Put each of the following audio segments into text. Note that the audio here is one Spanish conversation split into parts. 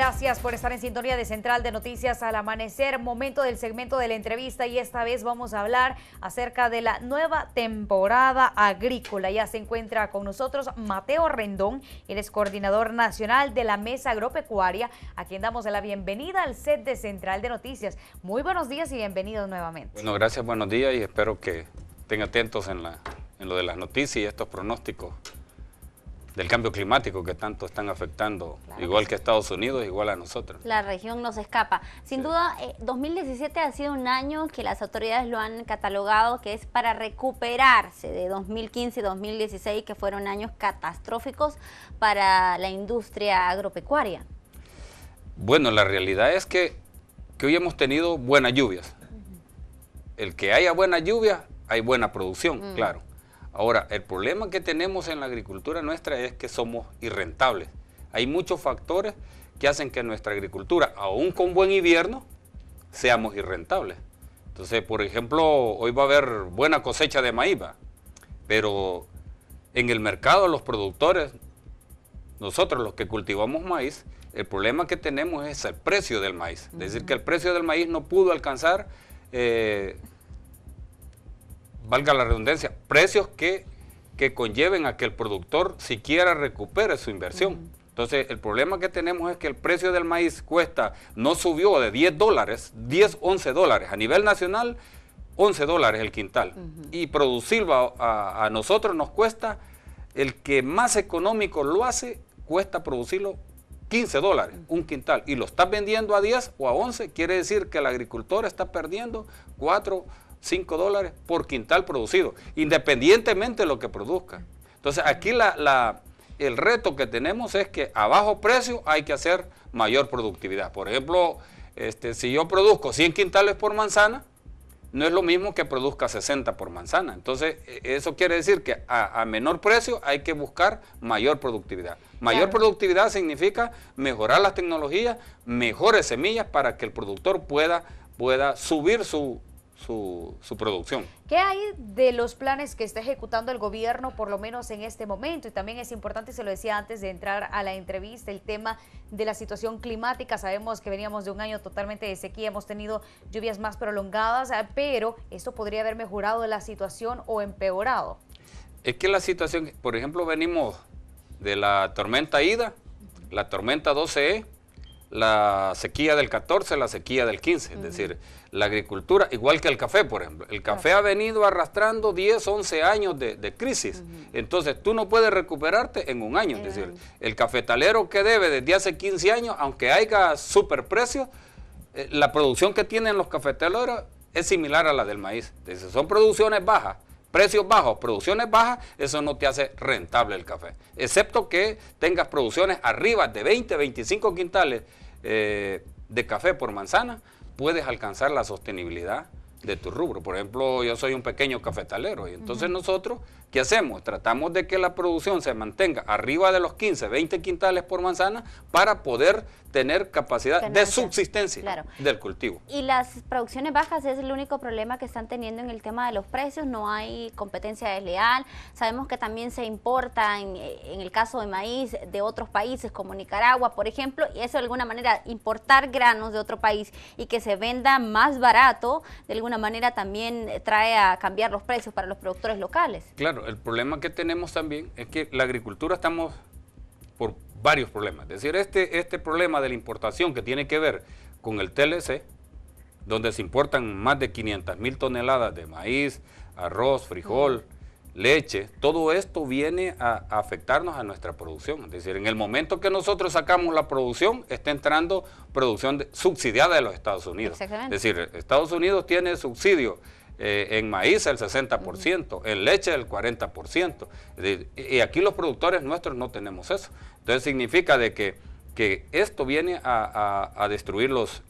Gracias por estar en sintonía de Central de Noticias al Amanecer, momento del segmento de la entrevista y esta vez vamos a hablar acerca de la nueva temporada agrícola. Ya se encuentra con nosotros Mateo Rendón, él es coordinador nacional de la Mesa Agropecuaria, a quien damos la bienvenida al set de Central de Noticias. Muy buenos días y bienvenidos nuevamente. Bueno, gracias, buenos días y espero que estén atentos en lo de las noticias y estos pronósticos del cambio climático que tanto están afectando, claro, igual que Estados Unidos, igual a nosotros. La región nos escapa. Sin duda, 2017 ha sido un año que las autoridades lo han catalogado que es para recuperarse de 2015 y 2016, que fueron años catastróficos para la industria agropecuaria. Bueno, la realidad es que hoy hemos tenido buenas lluvias. El que haya buenas lluvias, hay buena producción, claro. Ahora, el problema que tenemos en la agricultura nuestra es que somos irrentables. Hay muchos factores que hacen que nuestra agricultura, aún con buen invierno, seamos irrentables. Entonces, por ejemplo, hoy va a haber buena cosecha de maíz, pero en el mercado los productores, nosotros los que cultivamos maíz, el problema que tenemos es el precio del maíz. Es decir, que el precio del maíz no pudo alcanzar, valga la redundancia, precios que conlleven a que el productor siquiera recupere su inversión. Entonces, el problema que tenemos es que el precio del maíz no subió de $10, 10, 11 dólares. A nivel nacional, 11 dólares el quintal. Y producirlo a nosotros nos cuesta, el que más económico lo hace, cuesta producirlo 15 dólares, un quintal. Y lo está vendiendo a 10 o a 11, quiere decir que el agricultor está perdiendo 4, 5 dólares por quintal producido, independientemente de lo que produzca. Entonces aquí el reto que tenemos es que a bajo precio hay que hacer mayor productividad. Por ejemplo, si yo produzco 100 quintales por manzana, no es lo mismo que produzca 60 por manzana. Entonces eso quiere decir que a menor precio hay que buscar mayor productividad. Mayor productividad significa mejorar las tecnologías, mejores semillas para que el productor pueda subir su producción. ¿Qué hay de los planes que está ejecutando el gobierno, por lo menos en este momento? Y también es importante, se lo decía antes de entrar a la entrevista, el tema de la situación climática. Sabemos que veníamos de un año totalmente de sequía, hemos tenido lluvias más prolongadas, pero esto podría haber mejorado la situación o empeorado. Es que la situación, por ejemplo, venimos de la tormenta Ida, la tormenta 12E, la sequía del 14, la sequía del 15, es decir, la agricultura, igual que el café, por ejemplo. El café ha venido arrastrando 10, 11 años de crisis. Entonces, tú no puedes recuperarte en un año. Es decir, el cafetalero que debe desde hace 15 años, aunque haya superprecios, la producción que tienen los cafetaleros es similar a la del maíz. Entonces, son producciones bajas, precios bajos, producciones bajas, eso no te hace rentable el café. Excepto que tengas producciones arriba de 20, 25 quintales de café por manzana, puedes alcanzar la sostenibilidad de tu rubro. Por ejemplo, yo soy un pequeño cafetalero y entonces nosotros, ¿qué hacemos? Tratamos de que la producción se mantenga arriba de los 15, 20 quintales por manzana para poder tener capacidad de subsistencia del cultivo. Y las producciones bajas es el único problema que están teniendo en el tema de los precios, no hay competencia desleal. Sabemos que también se importa en el caso de maíz de otros países como Nicaragua, por ejemplo, y eso de alguna manera, importar granos de otro país y que se venda más barato, de alguna manera también trae a cambiar los precios para los productores locales. Claro, el problema que tenemos también es que la agricultura estamos por varios problemas. Es decir, este problema de la importación que tiene que ver con el TLC, donde se importan más de 500,000 toneladas de maíz, arroz, frijol, leche, todo esto viene a afectarnos a nuestra producción. Es decir, en el momento que nosotros sacamos la producción, está entrando producción subsidiada de los Estados Unidos. Es decir, Estados Unidos tiene subsidio en maíz el 60%, en leche el 40%, y aquí los productores nuestros no tenemos eso. Entonces significa de que esto viene a destruir los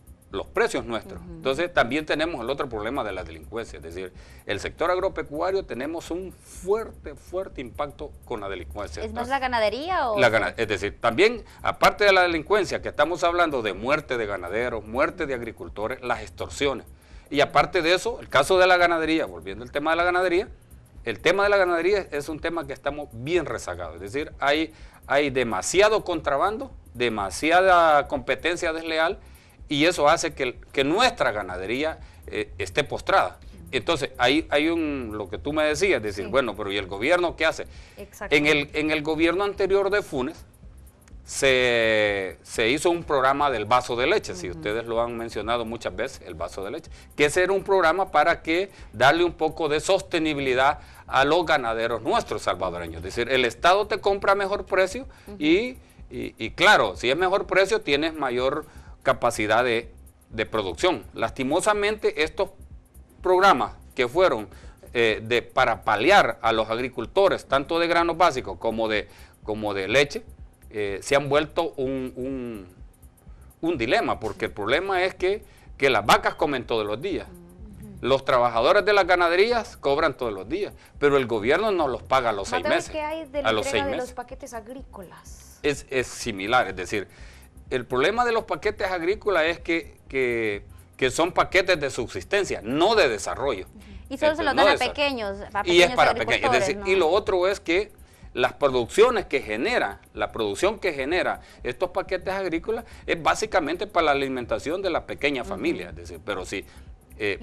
precios nuestros. Entonces también tenemos el otro problema de la delincuencia, es decir, el sector agropecuario tenemos un fuerte impacto con la delincuencia. ¿Es más la ganadería o...? Es decir, también, aparte de la delincuencia, que estamos hablando de muerte de ganaderos, muerte de agricultores, las extorsiones. Y aparte de eso, el caso de la ganadería, volviendo al tema de la ganadería, el tema de la ganadería es un tema que estamos bien rezagados. Es decir, hay demasiado contrabando demasiada competencia desleal y eso hace que nuestra ganadería esté postrada. Entonces, hay lo que tú me decías, decir, bueno, pero ¿y el gobierno qué hace? En el gobierno anterior de Funes se hizo un programa del vaso de leche, si ustedes lo han mencionado muchas veces, el vaso de leche, que ese era un programa para darle un poco de sostenibilidad a los ganaderos nuestros salvadoreños. Es decir, el Estado te compra a mejor precio y claro, si es mejor precio tienes mayor capacidad de producción. Lastimosamente estos programas que fueron para paliar a los agricultores, tanto de granos básicos como de leche, se han vuelto un dilema, porque el problema es que las vacas comen todos los días. Los trabajadores de las ganaderías cobran todos los días, pero el gobierno no los paga a los 6 meses. ¿Qué hay de la entrega de los paquetes agrícolas? Es similar, es decir, el problema de los paquetes agrícolas es que son paquetes de subsistencia, no de desarrollo. Y solo se los dan a pequeños, y es para pequeños. Es decir, ¿no? Y lo otro es que las producciones que genera, la producción que genera estos paquetes agrícolas es básicamente para la alimentación de la pequeña familia. Es decir, pero sí,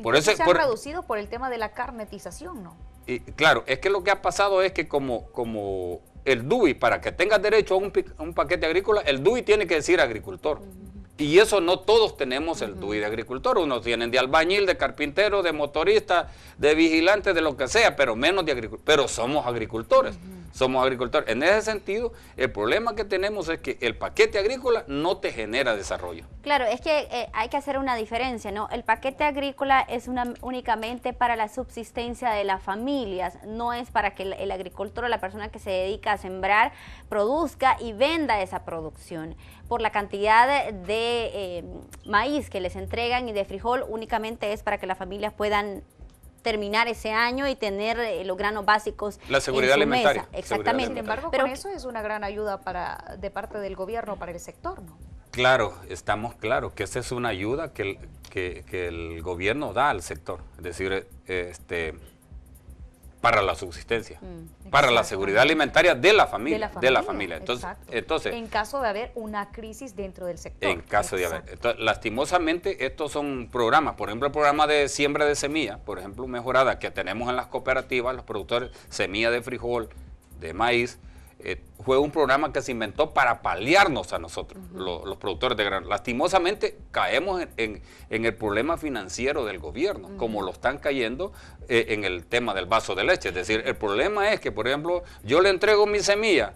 por eso se ha reducido por el tema de la carnetización, ¿no? Y claro, es que lo que ha pasado es que como el DUI, para que tengas derecho a un paquete agrícola, el DUI tiene que decir agricultor. Y eso no todos tenemos el DUI de agricultor, unos tienen de albañil, de carpintero, de motorista, de vigilante, de lo que sea, pero menos de agricultor. Pero somos agricultores, somos agricultores. En ese sentido, el problema que tenemos es que el paquete agrícola no te genera desarrollo. Claro, es que hay que hacer una diferencia, ¿no? El paquete agrícola es únicamente para la subsistencia de las familias, no es para que el agricultor o la persona que se dedica a sembrar produzca y venda esa producción. Por la cantidad de maíz que les entregan y de frijol, únicamente es para que las familias puedan terminar ese año y tener los granos básicos. La seguridad alimentaria. Mesa. Exactamente. Sin embargo, pero con eso es una gran ayuda de parte del gobierno para el sector, ¿no? Claro, estamos claros que esa es una ayuda que el gobierno da al sector, es decir, para la subsistencia, para la seguridad alimentaria de la familia. Entonces, en caso de haber una crisis dentro del sector. En caso de haber. Entonces, lastimosamente, estos son programas, por ejemplo, el programa de siembra de semilla, por ejemplo, mejorada, que tenemos en las cooperativas, los productores, semilla de frijol, de maíz, fue un programa que se inventó para paliarnos a nosotros, los productores de grano. Lastimosamente caemos en el problema financiero del gobierno, como lo están cayendo en el tema del vaso de leche. Es decir, el problema es que, por ejemplo, yo le entrego mi semilla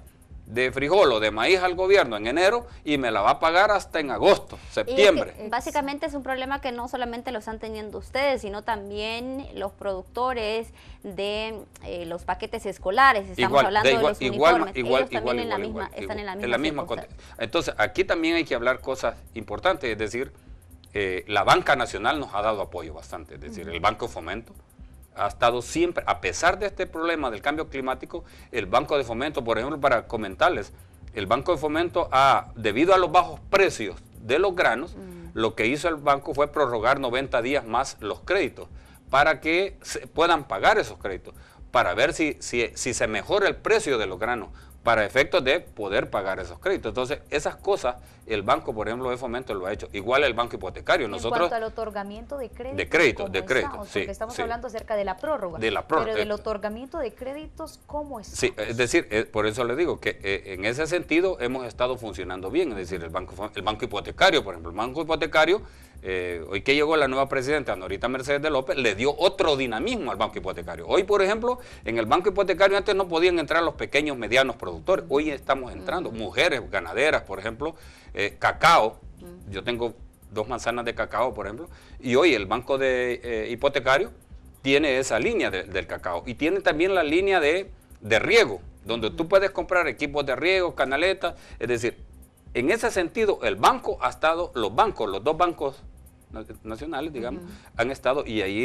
de frijol o de maíz al gobierno en enero y me la va a pagar hasta en agosto, septiembre. Es que básicamente es un problema que no solamente lo están teniendo ustedes, sino también los productores de los paquetes escolares. Estamos hablando de los uniformes. Ellos también están en la misma circunstancia. Entonces, aquí también hay que hablar cosas importantes, es decir, la banca nacional nos ha dado apoyo bastante, es decir, el Banco de Fomento ha estado siempre, a pesar de este problema del cambio climático, el Banco de Fomento, por ejemplo, para comentarles, el Banco de Fomento, debido a los bajos precios de los granos, lo que hizo el banco fue prorrogar 90 días más los créditos, para que se puedan pagar esos créditos, para ver si se mejora el precio de los granos, para efectos de poder pagar esos créditos. Entonces, esas cosas, el banco, por ejemplo, de Fomento lo ha hecho. Igual el banco hipotecario. Nosotros, en cuanto al otorgamiento de créditos. De créditos, sí. Porque estamos hablando acerca de la prórroga. Pero del otorgamiento de créditos, ¿cómo es? Sí, es decir, por eso le digo que en ese sentido hemos estado funcionando bien. Es decir, el banco hipotecario, por ejemplo, el banco hipotecario, hoy que llegó la nueva presidenta, Norita Mercedes de López, le dio otro dinamismo al banco hipotecario. Hoy, por ejemplo, en el banco hipotecario antes no podían entrar los pequeños, medianos productores. Hoy estamos entrando, mujeres ganaderas, por ejemplo, cacao. Yo tengo 2 manzanas de cacao, por ejemplo, y hoy el banco hipotecario tiene esa línea del cacao y tiene también la línea de riego, donde tú puedes comprar equipos de riego, canaletas, es decir, en ese sentido el banco ha estado, los 2 bancos nacionales, digamos, han estado, y ahí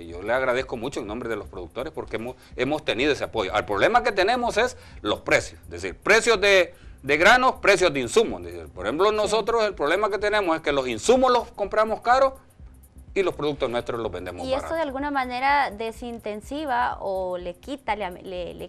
yo le agradezco mucho en nombre de los productores porque hemos tenido ese apoyo. El problema que tenemos es los precios, es decir, precios de granos, precios de insumos. Por ejemplo, nosotros el problema que tenemos es que los insumos los compramos caros y los productos nuestros los vendemos baratos. ¿Y esto de alguna manera desintensiva o le quita el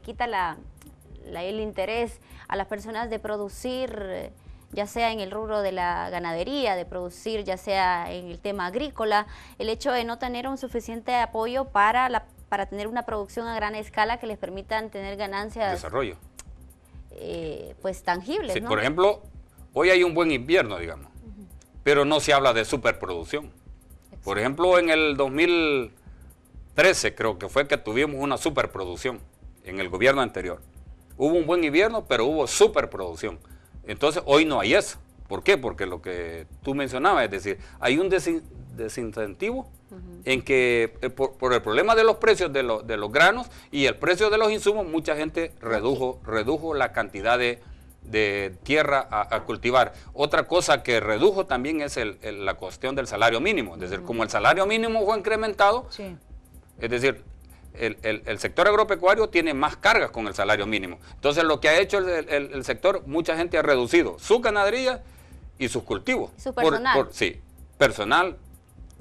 interés a las personas de producir ya sea en el rubro de la ganadería, de producir, ya sea en el tema agrícola, el hecho de no tener un suficiente apoyo para tener una producción a gran escala que les permitan tener ganancias. Desarrollo. Pues tangibles, Sí, ¿no? por ejemplo, hoy hay un buen invierno, digamos, pero no se habla de superproducción. Por ejemplo, en el 2013 creo que fue que tuvimos una superproducción en el gobierno anterior. Hubo un buen invierno, pero hubo superproducción. Entonces, hoy no hay eso. ¿Por qué? Porque lo que tú mencionabas, es decir, hay un desincentivo en que por el problema de los precios de los granos y el precio de los insumos, mucha gente redujo la cantidad de tierra a cultivar. Otra cosa que redujo también es la cuestión del salario mínimo. Es decir, como el salario mínimo fue incrementado, Sí. es decir, el sector agropecuario tiene más cargas con el salario mínimo. Entonces, lo que ha hecho el sector, mucha gente ha reducido su ganadería y sus cultivos. Su personal. Sí, personal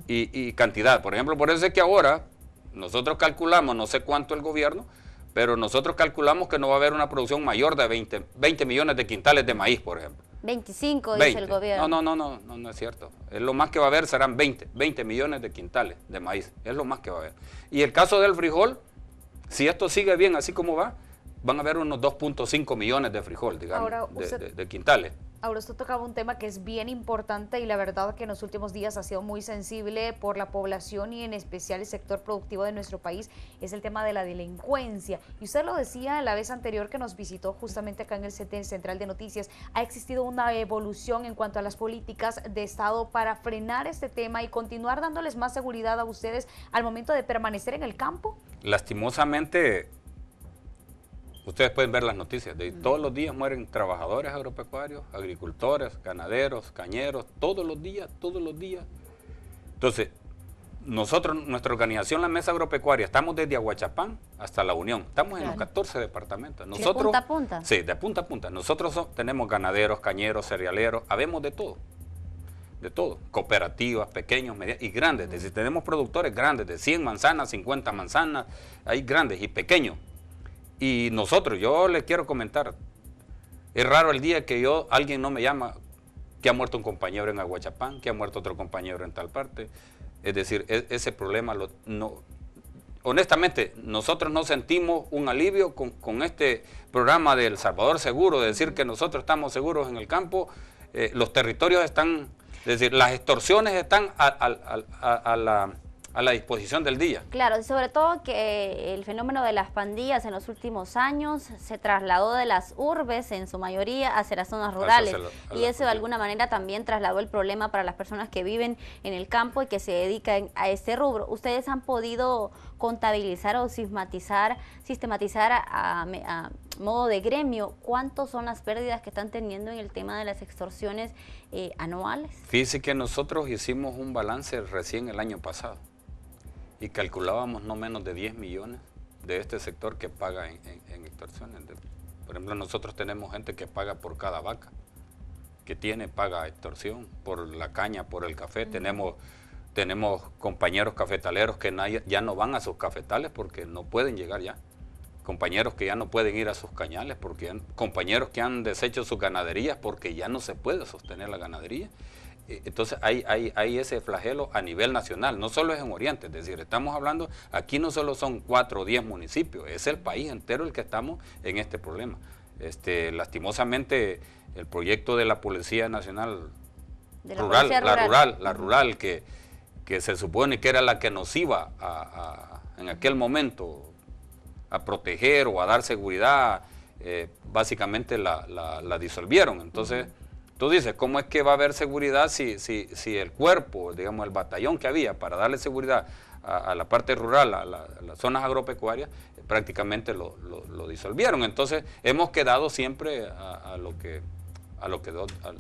y cantidad. Por ejemplo, por eso es que ahora nosotros calculamos, no sé cuánto el gobierno, pero nosotros calculamos que no va a haber una producción mayor de 20 millones de quintales de maíz, por ejemplo. 25, dice el gobierno. No es cierto. Es lo más que va a haber serán 20 millones de quintales de maíz. Es lo más que va a haber. Y el caso del frijol, si esto sigue bien así como va, van a haber unos 2.5 millones de frijol, digamos, Ahora, usted- de quintales. Ahora usted tocaba un tema que es bien importante y la verdad que en los últimos días ha sido muy sensible por la población y en especial el sector productivo de nuestro país, es el tema de la delincuencia. Y usted lo decía la vez anterior que nos visitó justamente acá en el Central de Noticias, ha existido una evolución en cuanto a las políticas de Estado para frenar este tema y continuar dándoles más seguridad a ustedes al momento de permanecer en el campo. Lastimosamente, ustedes pueden ver las noticias, todos los días mueren trabajadores agropecuarios, agricultores, ganaderos, cañeros, todos los días. Entonces, nuestra organización, la Mesa Agropecuaria, estamos desde Aguachapán hasta La Unión, estamos en los 14 departamentos. ¿De punta a punta? Sí, de punta a punta. Nosotros tenemos ganaderos, cañeros, cerealeros, habemos de todo, cooperativas, pequeños, medianos y grandes. Es decir, tenemos productores grandes, de 100 manzanas, 50 manzanas, hay grandes y pequeños. Y nosotros, yo les quiero comentar, es raro el día que alguien no me llama que ha muerto un compañero en Aguachapán, que ha muerto otro compañero en tal parte. Es decir, ese problema, honestamente, nosotros no sentimos un alivio con este programa de El Salvador Seguro, de decir que nosotros estamos seguros en el campo, los territorios están, es decir, las extorsiones están a la disposición del día. Claro, y sobre todo que el fenómeno de las pandillas en los últimos años se trasladó de las urbes, en su mayoría, hacia las zonas rurales. Y eso de alguna manera también trasladó el problema para las personas que viven en el campo y que se dedican a este rubro. ¿Ustedes han podido contabilizar o sistematizar a modo de gremio cuántos son las pérdidas que están teniendo en el tema de las extorsiones anuales? Fíjese que nosotros hicimos un balance recién el año pasado y calculábamos no menos de 10 millones de este sector que paga en extorsiones. Por ejemplo, nosotros tenemos gente que paga por cada vaca, paga extorsión, por la caña, por el café. Tenemos compañeros cafetaleros que ya no van a sus cafetales porque no pueden llegar ya. Compañeros que ya no pueden ir a sus cañales, compañeros que han deshecho sus ganaderías porque ya no se puede sostener la ganadería. Entonces hay ese flagelo a nivel nacional, no solo es en Oriente, es decir, estamos hablando, aquí no solo son 4 o 10 municipios, es el país entero el que estamos en este problema. Lastimosamente, el proyecto de la Policía Nacional Rural, que se supone que era la que nos iba en aquel momento a proteger o a dar seguridad, básicamente la disolvieron. Entonces, tú dices, ¿cómo es que va a haber seguridad si el cuerpo, digamos, el batallón que había para darle seguridad a la parte rural, a las zonas agropecuarias, prácticamente lo disolvieron? Entonces, hemos quedado siempre a lo que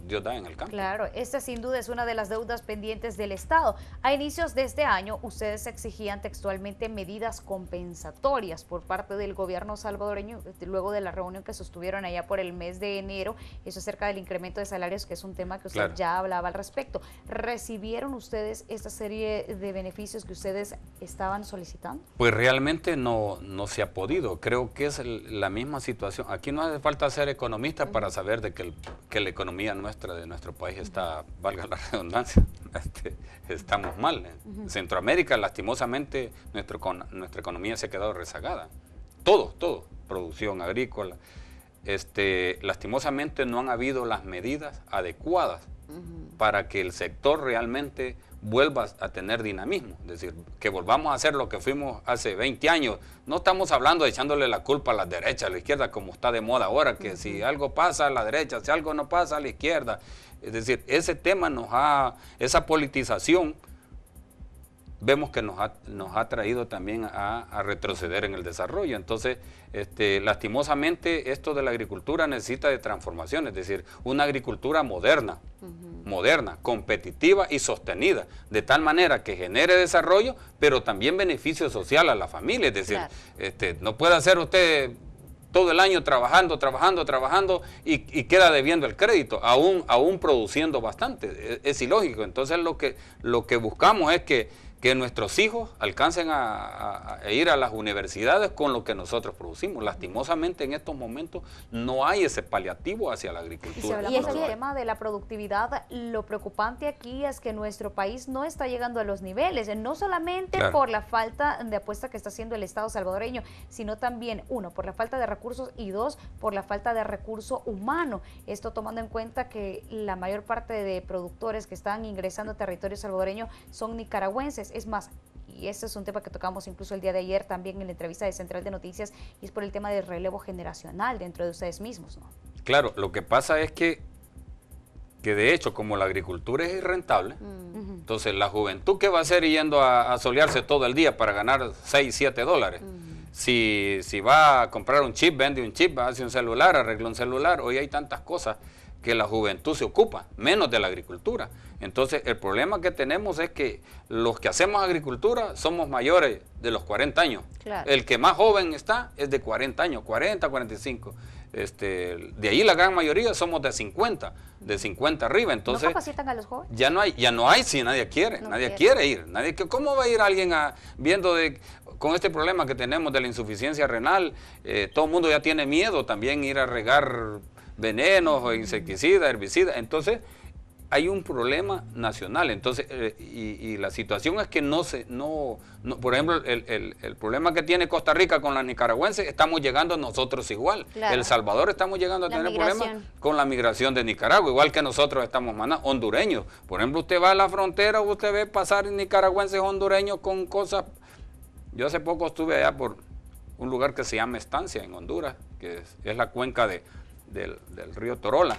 Dios da en el campo. Claro, esta sin duda es una de las deudas pendientes del Estado. A inicios de este año, ustedes exigían textualmente medidas compensatorias por parte del gobierno salvadoreño, luego de la reunión que sostuvieron allá por el mes de enero, eso acerca del incremento de salarios, que es un tema que usted ya hablaba al respecto. ¿Recibieron ustedes esta serie de beneficios que ustedes estaban solicitando? Pues realmente no se ha podido. Creo que es la misma situación. Aquí no hace falta ser economista para saber de que que la economía nuestra, de nuestro país, está, valga la redundancia, estamos mal. En Centroamérica, lastimosamente, nuestra economía se ha quedado rezagada. Todo, producción agrícola. Lastimosamente no han habido las medidas adecuadas para que el sector realmente vuelva a tener dinamismo, es decir, que volvamos a hacer lo que fuimos hace 20 años. No estamos hablando de echándole la culpa a la derecha, a la izquierda, como está de moda ahora, que si algo pasa a la derecha, si algo no pasa a la izquierda. Es decir, ese tema esa politización, vemos que nos ha traído también a retroceder en el desarrollo. Entonces, lastimosamente, esto de la agricultura necesita de transformación, es decir, una agricultura moderna, competitiva y sostenida, de tal manera que genere desarrollo, pero también beneficio social a la familia. Es decir, claro, no puede hacer usted todo el año trabajando y queda debiendo el crédito, aún produciendo bastante. Es ilógico. Entonces, lo que buscamos es que nuestros hijos alcancen a ir a las universidades con lo que nosotros producimos. Lastimosamente, en estos momentos no hay ese paliativo hacia la agricultura. Y si hablamos del tema de la productividad, lo preocupante aquí es que nuestro país no está llegando a los niveles, no solamente por la falta de apuesta que está haciendo el Estado salvadoreño, sino también, uno, por la falta de recursos y dos, por la falta de recurso humano. Esto tomando en cuenta que la mayor parte de productores que están ingresando a territorio salvadoreño son nicaragüenses. Es más, y este es un tema que tocamos incluso el día de ayer también en la entrevista de Central de Noticias, y es por el tema del relevo generacional dentro de ustedes mismos, ¿no? Claro, lo que pasa es que de hecho, como la agricultura es irrentable, entonces la juventud, ¿qué va a hacer yendo a solearse todo el día para ganar 6, 7 dólares? Si va a comprar un chip, vende un chip, hace un celular, arregla un celular. Hoy hay tantas cosas que la juventud se ocupa, menos de la agricultura. Entonces, el problema que tenemos es que los que hacemos agricultura somos mayores de los 40 años. Claro. El que más joven está es de 40 años, 40, 45. De ahí la gran mayoría somos de 50 arriba. Entonces, ¿no capacitan a los jóvenes? Ya no hay si nadie quiere, nadie quiere ir. ¿Cómo va a ir alguien viendo con este problema que tenemos de la insuficiencia renal? Todo el mundo ya tiene miedo también ir a regar venenos o insecticidas, herbicidas. Entonces, hay un problema nacional. Entonces, y la situación es que por ejemplo, el problema que tiene Costa Rica con la nicaragüense, estamos llegando nosotros igual. Claro. El Salvador estamos llegando a tener problemas con la migración de Nicaragua, igual que nosotros estamos hondureños. Por ejemplo, usted va a la frontera, usted ve pasar nicaragüenses hondureños con cosas. Yo hace poco estuve allá por un lugar que se llama Estancia, en Honduras, que es la cuenca del río Torola,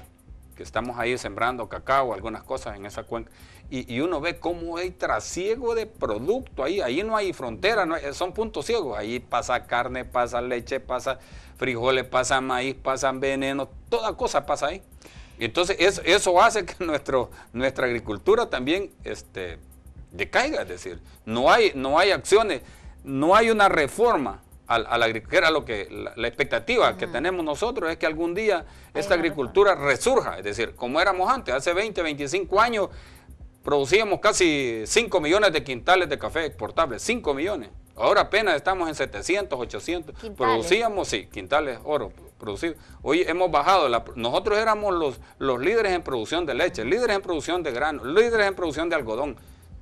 que estamos ahí sembrando cacao, algunas cosas en esa cuenca, y uno ve cómo hay trasiego de producto ahí no hay frontera, son puntos ciegos, ahí pasa carne, pasa leche, pasa frijoles, pasa maíz, pasan venenos, toda cosa pasa ahí. Y entonces eso hace que nuestra agricultura también decaiga, es decir, no hay acciones, no hay una reforma a la agricultura. Era lo que la expectativa que tenemos nosotros es que algún día esta agricultura resurja, es decir, como éramos antes, hace 20, 25 años producíamos casi 5 millones de quintales de café exportable, 5 millones. Ahora apenas estamos en 700, 800. ¿Quintales? Producíamos, sí, quintales oro producidos. Hoy hemos bajado, nosotros éramos los líderes en producción de leche, líderes en producción de grano, líderes en producción de algodón,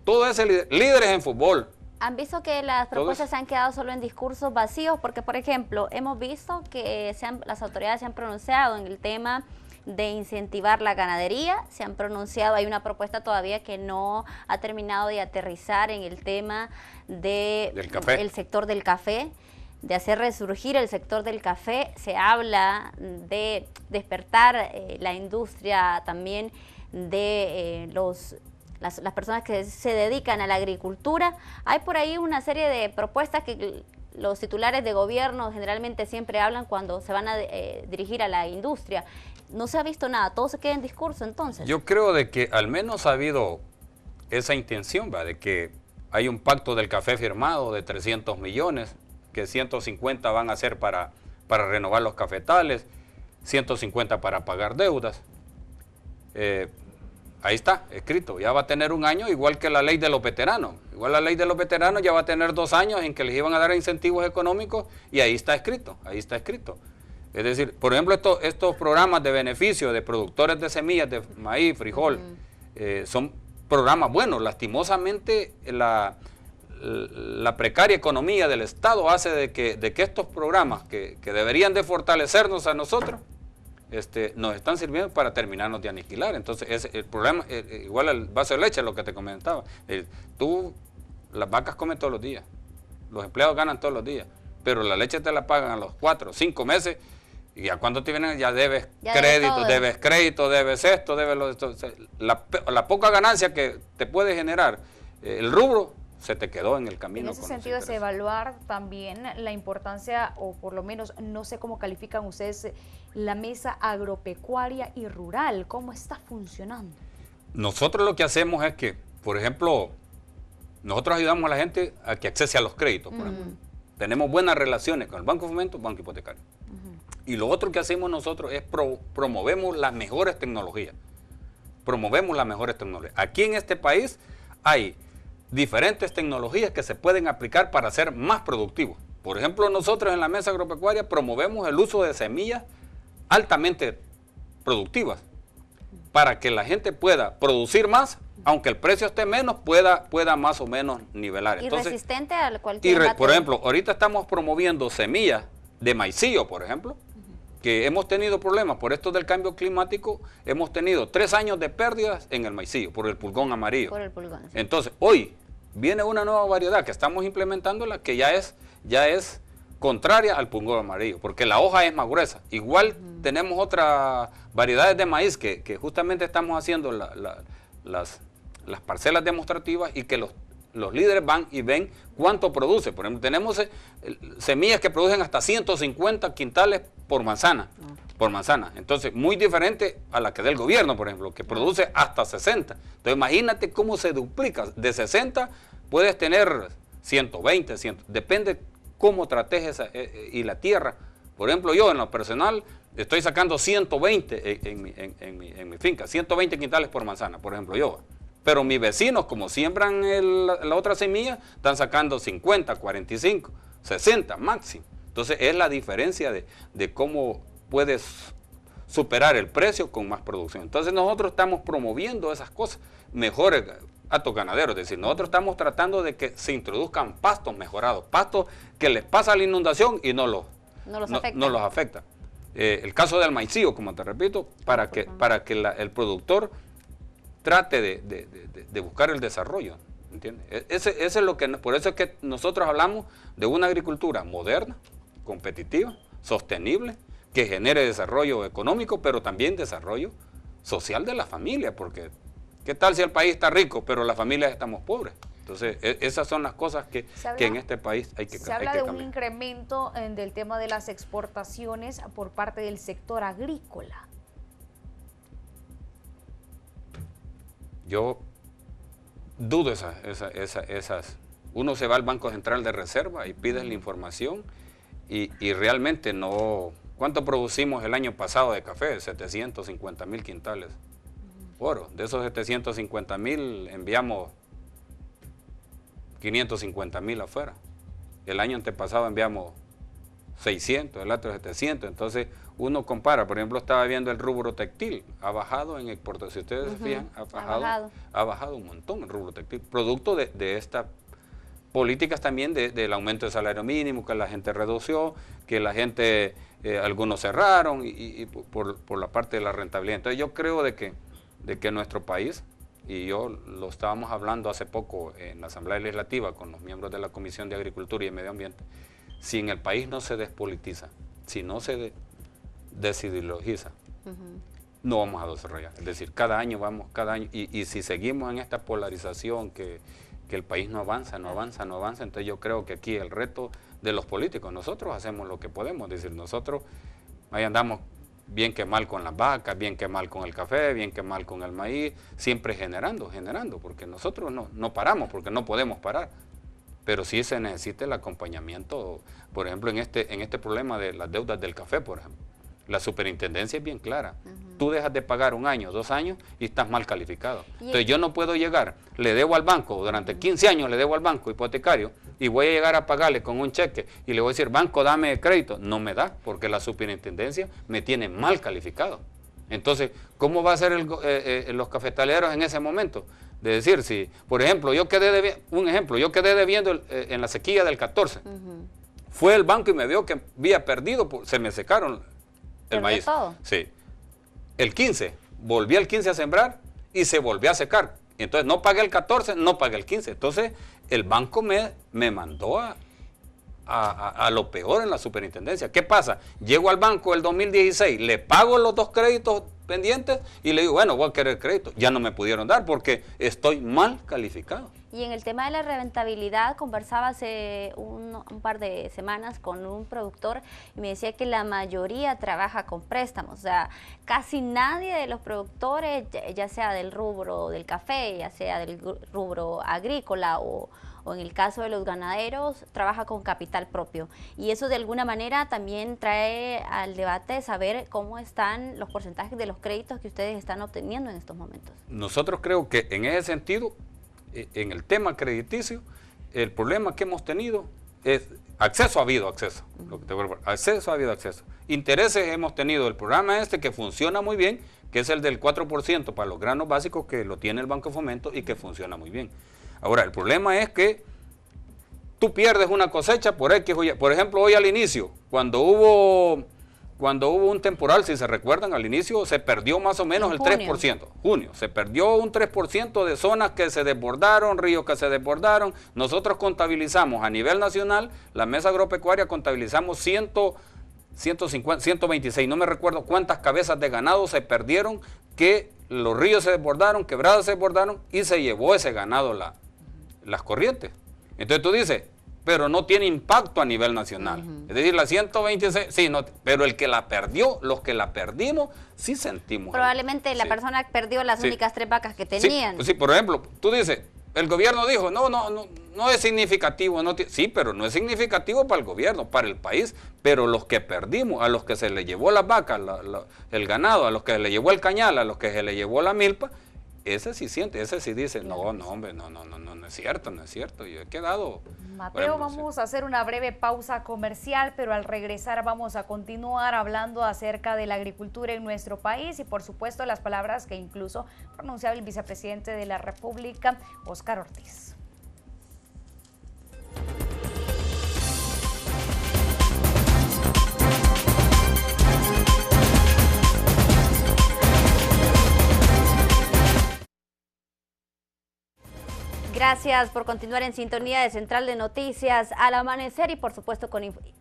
todo ese líderes en fútbol. ¿Han visto que las propuestas se han quedado solo en discursos vacíos? Porque, por ejemplo, hemos visto que las autoridades se han pronunciado en el tema de incentivar la ganadería, se han pronunciado, hay una propuesta todavía que no ha terminado de aterrizar en el tema del sector del café, de hacer resurgir el sector del café. Se habla de despertar la industria también de las personas que se dedican a la agricultura. Hay por ahí una serie de propuestas que los titulares de gobierno generalmente siempre hablan cuando se van a dirigir a la industria. No se ha visto nada, todo se queda en discurso entonces. Yo creo de que al menos ha habido esa intención, de que hay un pacto del café firmado de 300 millones, que 150 van a ser para renovar los cafetales, 150 para pagar deudas. Ahí está, escrito, ya va a tener un año, igual que la ley de los veteranos. Igual la ley de los veteranos ya va a tener 2 años en que les iban a dar incentivos económicos, y ahí está escrito, ahí está escrito. Es decir, por ejemplo, estos programas de beneficio de productores de semillas de maíz, frijol, son programas buenos. Lastimosamente, la precaria economía del Estado hace de que estos programas que deberían de fortalecernos a nosotros, nos están sirviendo para terminarnos de aniquilar. Entonces, el problema, igual al vaso de leche, lo que te comentaba. Las vacas comen todos los días, los empleados ganan todos los días, pero la leche te la pagan a los 4 o 5 meses, y ya cuando te vienen ya debes crédito, debes esto, debes lo esto. La poca ganancia que te puede generar el rubro, se te quedó en el camino. En ese sentido es evaluar también la importancia, o por lo menos, no sé cómo califican ustedes, la mesa agropecuaria y rural, ¿cómo está funcionando? Nosotros lo que hacemos es que, por ejemplo, nosotros ayudamos a la gente a que accese a los créditos, por ejemplo. Tenemos buenas relaciones con el Banco de Fomento, Banco Hipotecario. Y lo otro que hacemos nosotros es promovemos las mejores tecnologías. Aquí en este país hay diferentes tecnologías que se pueden aplicar para ser más productivos. Por ejemplo, nosotros en la mesa agropecuaria promovemos el uso de semillas altamente productivas para que la gente pueda producir más, aunque el precio esté menos, pueda más o menos nivelar. Y resistente a cualquier por ejemplo, ahorita estamos promoviendo semillas de maicillo, por ejemplo, que hemos tenido problemas por esto del cambio climático, hemos tenido 3 años de pérdidas en el maicillo por el pulgón amarillo. Por el pulgón, sí. Entonces, hoy viene una nueva variedad que estamos implementándola que ya es contraria al pulgón amarillo, porque la hoja es más gruesa. Igual tenemos otras variedades de maíz que justamente estamos haciendo las parcelas demostrativas y que los líderes van y ven cuánto produce. Por ejemplo, tenemos semillas que producen hasta 150 quintales por manzana. Entonces, muy diferente a la que del gobierno, por ejemplo, que produce hasta 60. Entonces, imagínate cómo se duplica. De 60 puedes tener 120, depende cómo trates y la tierra. Por ejemplo, yo en lo personal estoy sacando 120 en mi finca, 120 quintales por manzana, por ejemplo, yo. Pero mis vecinos, como siembran la otra semilla, están sacando 50, 45, 60 máximo. Entonces es la diferencia de cómo puedes superar el precio con más producción. Entonces nosotros estamos promoviendo esas cosas, mejores actos ganaderos. Es decir, nosotros estamos tratando de que se introduzcan pastos mejorados, pastos que les pasa la inundación y no los afecta. El caso del maicillo, como te repito, para que el productor trate de buscar el desarrollo, ¿entiendes? Ese es por eso es que nosotros hablamos de una agricultura moderna, competitiva, sostenible, que genere desarrollo económico, pero también desarrollo social de la familia, porque ¿qué tal si el país está rico, pero las familias estamos pobres? Entonces, esas son las cosas que en este país hay que cambiar. Se habla de un incremento del tema de las exportaciones por parte del sector agrícola. Yo dudo esas. Uno se va al Banco Central de Reserva y pide la información y realmente no. ¿Cuánto producimos el año pasado de café? 750,000 quintales. Oro. De esos 750,000 enviamos 550,000 afuera. El año antepasado enviamos 600, el otro 700. Entonces uno compara, por ejemplo, estaba viendo el rubro textil, ha bajado en exportación. Si ustedes se fijan, ha bajado un montón el rubro textil, producto de estas políticas también del aumento del salario mínimo, que la gente redució, que la gente, algunos cerraron y por la parte de la rentabilidad. Entonces yo creo de que nuestro país, y yo lo estábamos hablando hace poco en la Asamblea Legislativa con los miembros de la Comisión de Agricultura y Medio Ambiente, si en el país no se despolitiza, si no se desideologiza, no vamos a desarrollar. Es decir, cada año, y si seguimos en esta polarización que el país no avanza, entonces yo creo que aquí el reto de los políticos, nosotros hacemos lo que podemos, es decir, nosotros ahí andamos bien que mal con las vacas, bien que mal con el café, bien que mal con el maíz, siempre generando, porque nosotros no paramos, porque no podemos parar. Pero sí se necesita el acompañamiento, por ejemplo, en este problema de las deudas del café, por ejemplo. La superintendencia es bien clara. Tú dejas de pagar 1 año, 2 años y estás mal calificado. Entonces yo no puedo llegar, le debo al banco, durante 15 años le debo al banco hipotecario y voy a llegar a pagarle con un cheque y le voy a decir, banco, dame crédito, no me da, porque la superintendencia me tiene mal calificado. Entonces, ¿cómo va a ser los cafetaleros en ese momento? De decir, si, por ejemplo, yo quedé debiendo en la sequía del 14. Fue el banco y me vio que había perdido, se me secaron el maíz. Todo. Sí. El 15, volví al 15 a sembrar y se volvió a secar. Entonces no pagué el 14, no pagué el 15. Entonces el banco me mandó a lo peor en la superintendencia. ¿Qué pasa? Llego al banco el 2016, le pago los 2 créditos pendientes y le digo, bueno, voy a querer crédito. Ya no me pudieron dar porque estoy mal calificado. Y en el tema de la rentabilidad, conversaba hace un par de semanas con un productor y me decía que la mayoría trabaja con préstamos. O sea, casi nadie de los productores, ya sea del rubro del café, ya sea del rubro agrícola o en el caso de los ganaderos, trabaja con capital propio. Y eso de alguna manera también trae al debate saber cómo están los porcentajes de los créditos que ustedes están obteniendo en estos momentos. Nosotros creo que en ese sentido, en el tema crediticio, el problema que hemos tenido es acceso, ha habido acceso. Acceso, ha habido acceso. Intereses hemos tenido. El programa que funciona muy bien, que es el del 4% para los granos básicos, que lo tiene el Banco de Fomento y que funciona muy bien. Ahora, el problema es que tú pierdes una cosecha por X o Y. Por ejemplo, hoy al inicio, cuando hubo un temporal, si se recuerdan, al inicio se perdió más o menos el 3%. Junio, se perdió un 3% de zonas que se desbordaron, ríos que se desbordaron. Nosotros contabilizamos a nivel nacional, la Mesa Agropecuaria contabilizamos 150, 126, no me recuerdo cuántas cabezas de ganado se perdieron, que los ríos se desbordaron, quebradas se desbordaron y se llevó ese ganado las corrientes. Entonces tú dices, pero no tiene impacto a nivel nacional. Es decir, la 126, sí, no, pero el que la perdió, los que la perdimos, sí sentimos. Probablemente la persona perdió las únicas 3 vacas que tenían. Sí, por ejemplo, tú dices, el gobierno dijo, no es significativo. Sí, pero no es significativo para el gobierno, para el país. Pero los que perdimos, a los que se le llevó las vacas, el ganado, a los que se le llevó el cañal, a los que se le llevó la milpa, ese sí siente, ese sí dice, no, hombre, no es cierto, no es cierto. Yo he quedado... Mateo, vamos a hacer una breve pausa comercial, pero al regresar vamos a continuar hablando acerca de la agricultura en nuestro país y por supuesto las palabras que incluso pronunciaba el vicepresidente de la República, Óscar Ortiz. Gracias por continuar en sintonía de Central de Noticias al amanecer y por supuesto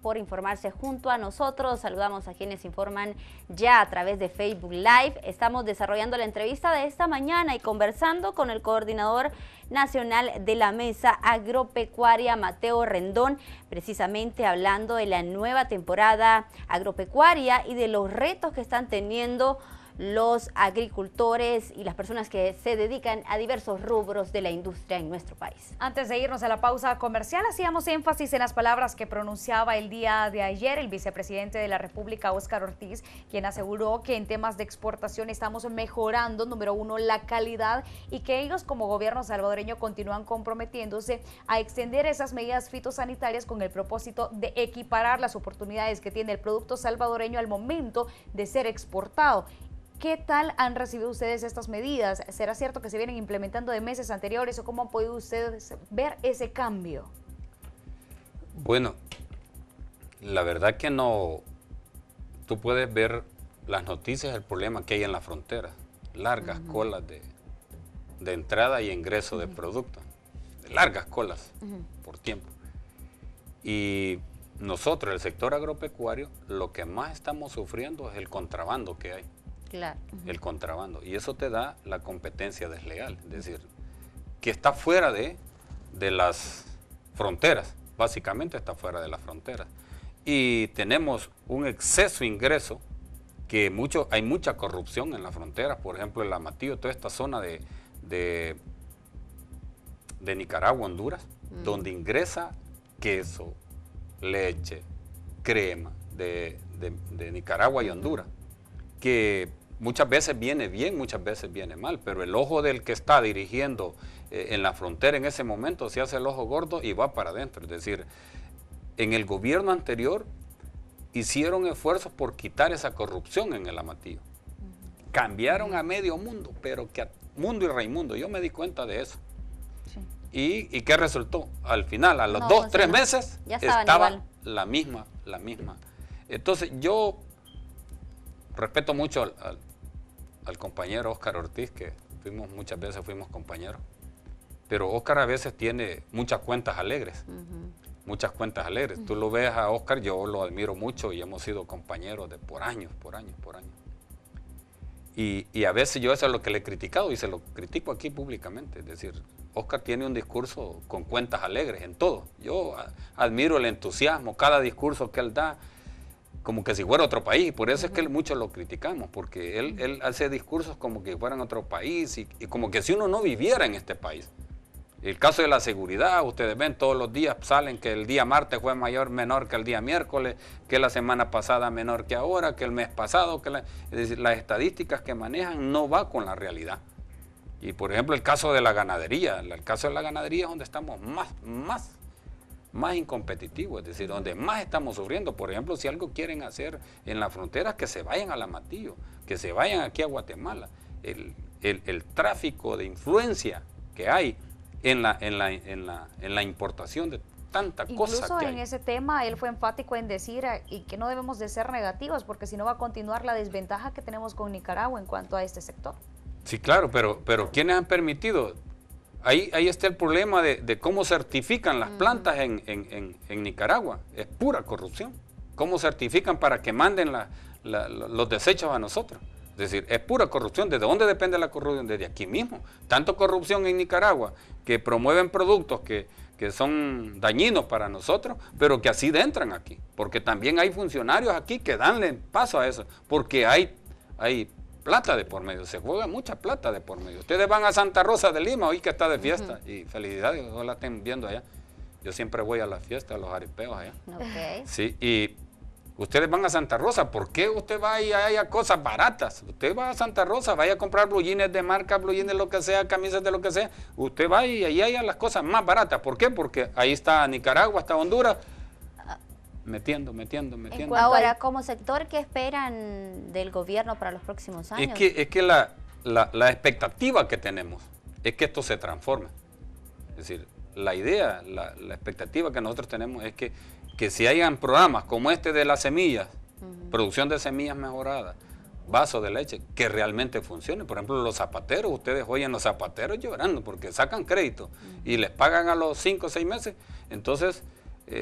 por informarse junto a nosotros. Saludamos a quienes informan ya a través de Facebook Live. Estamos desarrollando la entrevista de esta mañana y conversando con el coordinador nacional de la Mesa Agropecuaria, Mateo Rendón, precisamente hablando de la nueva temporada agropecuaria y de los retos que están teniendo los agricultores y las personas que se dedican a diversos rubros de la industria en nuestro país. Antes de irnos a la pausa comercial, hacíamos énfasis en las palabras que pronunciaba el día de ayer el vicepresidente de la República, Óscar Ortiz, quien aseguró que en temas de exportación estamos mejorando, número 1, la calidad y que ellos como gobierno salvadoreño continúan comprometiéndose a extender esas medidas fitosanitarias con el propósito de equiparar las oportunidades que tiene el producto salvadoreño al momento de ser exportado. ¿Qué tal han recibido ustedes estas medidas? ¿Será cierto que se vienen implementando de meses anteriores o cómo han podido ustedes ver ese cambio? Bueno, la verdad que no. Tú puedes ver las noticias del problema que hay en la frontera. Largas colas de entrada y ingreso de productos. Largas colas por tiempo. Y nosotros, el sector agropecuario, lo que más estamos sufriendo es el contrabando que hay. Claro. El contrabando. Y eso te da la competencia desleal. Es decir, que está fuera de las fronteras. Básicamente está fuera de las fronteras. Y tenemos un exceso de ingreso, que hay mucha corrupción en las fronteras. Por ejemplo, el Amatillo, toda esta zona de Nicaragua, Honduras, donde ingresa queso, leche, crema de Nicaragua y Honduras, que muchas veces viene bien, muchas veces viene mal, pero el ojo del que está dirigiendo en la frontera en ese momento se hace el ojo gordo y va para adentro. Es decir, en el gobierno anterior hicieron esfuerzos por quitar esa corrupción en el Amatillo. Cambiaron a medio mundo, pero que a mundo y Raimundo, yo me di cuenta de eso. Sí. ¿Y qué resultó? Al final, a los 2, 3 meses, ya estaba la misma. Entonces yo respeto mucho al compañero Óscar Ortiz, que muchas veces fuimos compañeros, pero Óscar a veces tiene muchas cuentas alegres. Muchas cuentas alegres. Tú lo ves a Óscar, yo lo admiro mucho y hemos sido compañeros por años. Y a veces yo eso es lo que le he criticado y se lo critico aquí públicamente. Es decir, Óscar tiene un discurso con cuentas alegres en todo. Yo admiro el entusiasmo, cada discurso que él da, como que si fuera otro país. Por eso es que muchos lo criticamos, porque él hace discursos como que fueran otro país y como que si uno no viviera en este país. El caso de la seguridad, ustedes ven todos los días salen que el día martes fue menor que el día miércoles, que la semana pasada menor que ahora, que el mes pasado, es decir, las estadísticas que manejan no va con la realidad. Y por ejemplo el caso de la ganadería, el caso de la ganadería es donde estamos más incompetitivos, es decir, donde más estamos sufriendo. Por ejemplo, si algo quieren hacer en la frontera, que se vayan al Amatillo, que se vayan aquí a Guatemala. El tráfico de influencia que hay en la importación de tanta cosa. Incluso en ese tema él fue enfático en decir y que no debemos de ser negativos, porque si no va a continuar la desventaja que tenemos con Nicaragua en cuanto a este sector. Sí, claro, pero ¿quiénes han permitido? Ahí está el problema de cómo certifican las plantas en Nicaragua. Es pura corrupción. ¿Cómo certifican para que manden los desechos a nosotros? Es decir, es pura corrupción. ¿Desde dónde depende la corrupción? Desde aquí mismo. Tanto corrupción en Nicaragua, que promueven productos que son dañinos para nosotros, pero que así entran aquí. Porque también hay funcionarios aquí que danle paso a eso, porque hay plata de por medio, se juega mucha plata de por medio. Ustedes van a Santa Rosa de Lima, hoy que está de fiesta, y felicidades, ojalá estén viendo allá. Yo siempre voy a las fiestas, a los jaripeos allá. Okay. Sí, y ustedes van a Santa Rosa, ¿por qué usted va y haya cosas baratas? Usted va a Santa Rosa, vaya a comprar blue jeans de marca, blue jeans de lo que sea, camisas de lo que sea. Usted va y ahí hay las cosas más baratas. ¿Por qué? Porque ahí está Nicaragua, está Honduras, metiendo. Ahora, como sector, ¿qué esperan del gobierno para los próximos años? Es que la expectativa que tenemos es que esto se transforme. Es decir, la idea, la expectativa que nosotros tenemos es que si hayan programas como este de las semillas, producción de semillas mejoradas, vasos de leche, que realmente funcione. Por ejemplo, los zapateros, ustedes oyen los zapateros llorando porque sacan crédito y les pagan a los 5 o 6 meses. Entonces,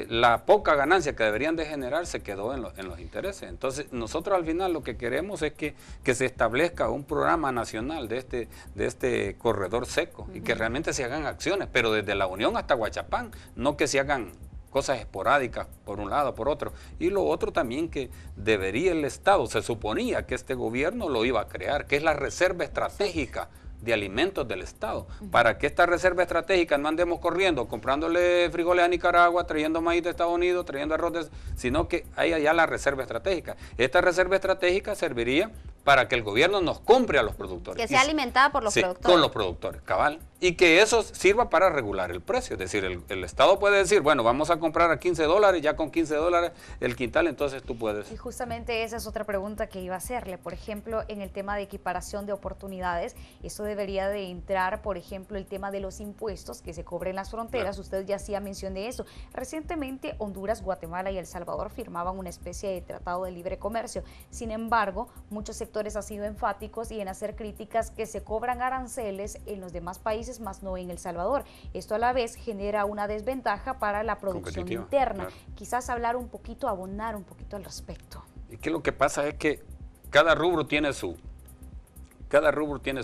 la poca ganancia que deberían de generar se quedó en los intereses. Entonces, nosotros al final lo que queremos es que se establezca un programa nacional de este corredor seco y que realmente se hagan acciones, pero desde la Unión hasta Huachapán, no que se hagan cosas esporádicas por un lado, por otro. Y lo otro también que debería el Estado, se suponía que este gobierno lo iba a crear, que es la reserva estratégica de alimentos del Estado, para que esta reserva estratégica no andemos corriendo, comprándole frijoles a Nicaragua, trayendo maíz de Estados Unidos, trayendo arroz, sino que hay allá la reserva estratégica. Esta reserva estratégica serviría para que el gobierno nos compre a los productores. Que sea alimentada por los productores. Con los productores, cabal. Y que eso sirva para regular el precio. Es decir, el Estado puede decir, bueno, vamos a comprar a $15, ya con $15 el quintal, entonces tú puedes. Y justamente esa es otra pregunta que iba a hacerle. Por ejemplo, en el tema de equiparación de oportunidades, eso debería de entrar, por ejemplo, el tema de los impuestos que se cobren en las fronteras. Claro. Usted ya hacía mención de eso. Recientemente, Honduras, Guatemala y El Salvador firmaban una especie de tratado de libre comercio. Sin embargo, muchos sectores han sido enfáticos y en hacer críticas que se cobran aranceles en los demás países, más no en El Salvador. Esto a la vez genera una desventaja para la producción interna. Claro. Quizás abonar un poquito al respecto. Y que lo que pasa es que cada rubro tiene su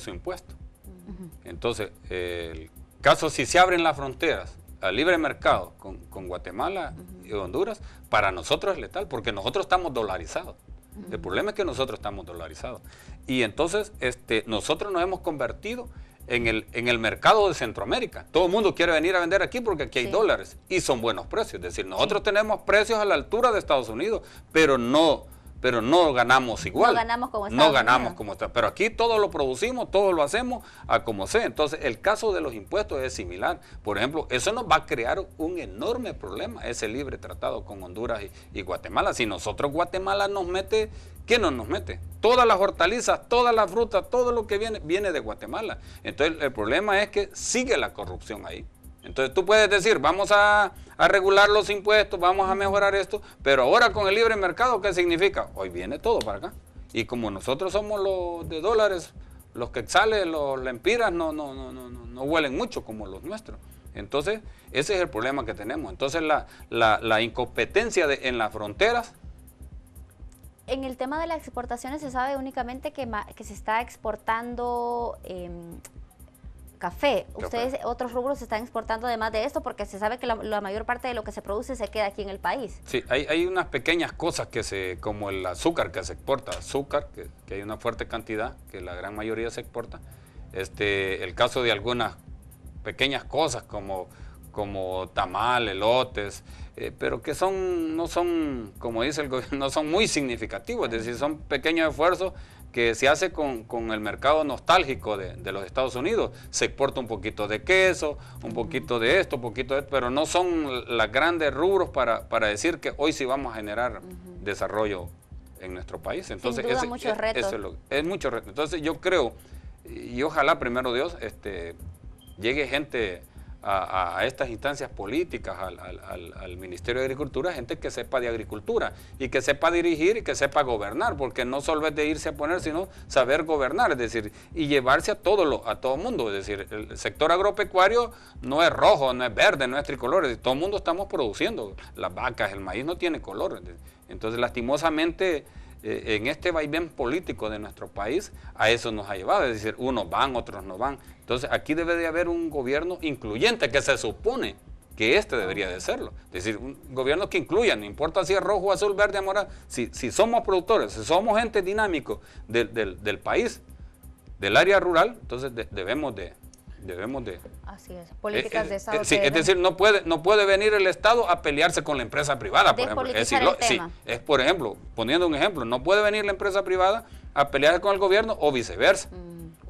impuesto. Entonces, el caso si se abren las fronteras al libre mercado con Guatemala y Honduras, para nosotros es letal, porque nosotros estamos dolarizados. El problema es que nosotros estamos dolarizados. Y entonces nosotros nos hemos convertido en el mercado de Centroamérica. Todo el mundo quiere venir a vender aquí porque aquí hay dólares y son buenos precios. Es decir, nosotros tenemos precios a la altura de Estados Unidos, pero no pero no ganamos igual. No ganamos como No Estados ganamos Unidos. como está. Pero aquí todo lo producimos, todo lo hacemos a como sea. Entonces, el caso de los impuestos es similar. Por ejemplo, eso nos va a crear un enorme problema, ese libre tratado con Honduras y Guatemala. Si nosotros Guatemala nos mete, ¿quién no nos mete? Todas las hortalizas, todas las frutas, todo lo que viene de Guatemala. Entonces, el problema es que sigue la corrupción ahí. Entonces tú puedes decir, vamos a regular los impuestos, vamos a mejorar esto, pero ahora con el libre mercado, ¿qué significa? Hoy viene todo para acá. Y como nosotros somos los de dólares, los quetzales, los lempiras no huelen mucho como los nuestros. Entonces, ese es el problema que tenemos. Entonces, la incompetencia en las fronteras. En el tema de las exportaciones se sabe únicamente que se está exportando café. Ustedes, otros rubros se están exportando además de esto, porque se sabe que la mayor parte de lo que se produce se queda aquí en el país. Sí, hay unas pequeñas cosas como el azúcar que se exporta, que hay una fuerte cantidad, que la gran mayoría se exporta. El caso de algunas pequeñas cosas como tamal, elotes, pero que no son, como dice el gobierno, no son muy significativos, es decir, son pequeños esfuerzos que se hace con el mercado nostálgico de los Estados Unidos. Se exporta un poquito de queso, un poquito de esto, un poquito de esto, pero no son los grandes rubros para decir que hoy sí vamos a generar desarrollo en nuestro país. Entonces, sin duda, muchos retos. Es mucho reto. Entonces yo creo, y ojalá primero Dios, llegue gente a estas instancias políticas, al Ministerio de Agricultura, gente que sepa de agricultura y que sepa dirigir y que sepa gobernar, porque no solo es de irse a poner, sino saber gobernar, es decir, y llevarse a todo mundo. Es decir, el sector agropecuario no es rojo, no es verde, no es tricolor, es decir, todo el mundo estamos produciendo, las vacas, el maíz no tiene color. Entonces, lastimosamente, en este vaivén político de nuestro país, a eso nos ha llevado, es decir, unos van, otros no van. Entonces, aquí debe de haber un gobierno incluyente, que se supone que debería de serlo. Es decir, un gobierno que incluya, no importa si es rojo, azul, verde, morado. Si somos productores, si somos gente dinámico del país, del área rural, entonces debemos de... Así es, políticas de Estado. Sí, es decir, no puede venir el Estado a pelearse con la empresa privada, por ejemplo. Por ejemplo, poniendo un ejemplo, no puede venir la empresa privada a pelearse con el gobierno o viceversa.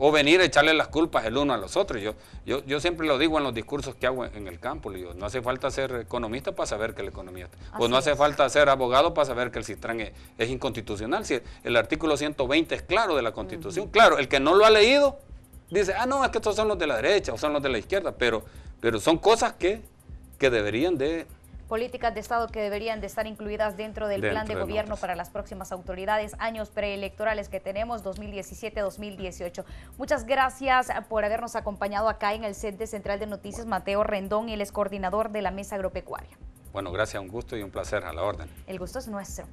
O venir a echarle las culpas el uno a los otros. Yo siempre lo digo en los discursos que hago en el campo, le digo, no hace falta ser economista para saber que la economía está. O no hace falta ser abogado para saber que el Citran es inconstitucional. Si el artículo 120 es claro de la Constitución. Claro, el que no lo ha leído dice, no, es que estos son los de la derecha o son los de la izquierda, pero son cosas que deberían de... Políticas de Estado que deberían de estar incluidas dentro del plan de gobierno para las próximas autoridades, años preelectorales que tenemos, 2017-2018. Muchas gracias por habernos acompañado acá en el set de Central de Noticias, Mateo Rendón, él es coordinador de la Mesa Agropecuaria. Bueno, gracias, un gusto y un placer, a la orden. El gusto es nuestro.